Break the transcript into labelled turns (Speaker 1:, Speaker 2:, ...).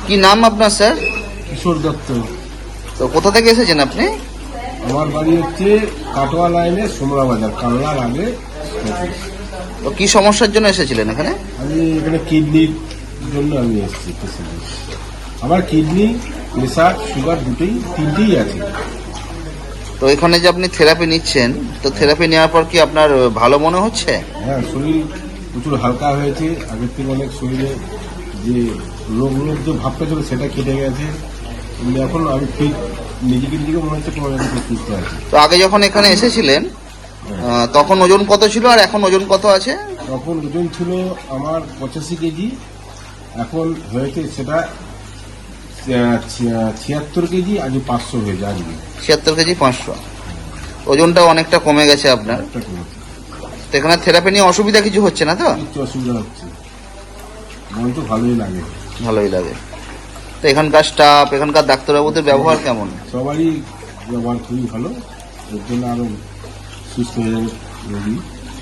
Speaker 1: কি নাম আপনার স্যার?
Speaker 2: কিশোর দত্ত।
Speaker 1: তো কোথা থেকে এসেছেন আপনি?
Speaker 2: আমার বাড়ি হচ্ছে কাটোয়া লাইনে সোমরা বাজার, কালনার আগে স্টপেজ।
Speaker 1: তো কি সমস্যার জন্য এসেছিলেন এখানে?
Speaker 2: আমি এখানে কিডনির জন্য আমি এসেছি পেশেন্ট। আমার কিডনি, প্রেশার, সুগার তিনটেই আছে।
Speaker 1: তো এখানে যে আপনি থেরাপি নিচ্ছেন, তো থেরাপি নেওয়ার পর কি আপনার ভালো মনে হচ্ছে?
Speaker 2: হ্যাঁ, শরীর প্রচুর হালকা হয়েছে। আগের থেকে অনেক শরীরে যে রোগ যে ভাবটা ছিল সেটা কেটে গেছে। এখন আমি ফিট, নিজেকে মনে হচ্ছে কোনো সুস্থ আছে।
Speaker 1: তো আগে যখন এখানে এসেছিলেন তখন ওজন কত ছিল আর এখন ওজন কত আছে?
Speaker 2: তখন ওজন ছিল আমার 85 কেজি, এখন হয়েছে সেটা 76 কেজি, আজকে 500 হয়েছে। আজকে
Speaker 1: 76 কেজি 500। ওজনটা অনেকটা কমে গেছে আপনার।
Speaker 2: একটা কমেছে।
Speaker 1: তো এখানে থেরাপি নিয়ে অসুবিধা কিছু হচ্ছে না তো?
Speaker 2: কিছু অসুবিধা হচ্ছে, মন তো ভালোই লাগে।
Speaker 1: ভালোই লাগে। তো এখানকার স্টাফ, এখানকার ডাক্তারবাবুদের ব্যবহার কেমন?
Speaker 2: সবারই ব্যবহার খুবই ভালো, এর জন্য আরো সুস্থ হয়ে যাবে রোগী।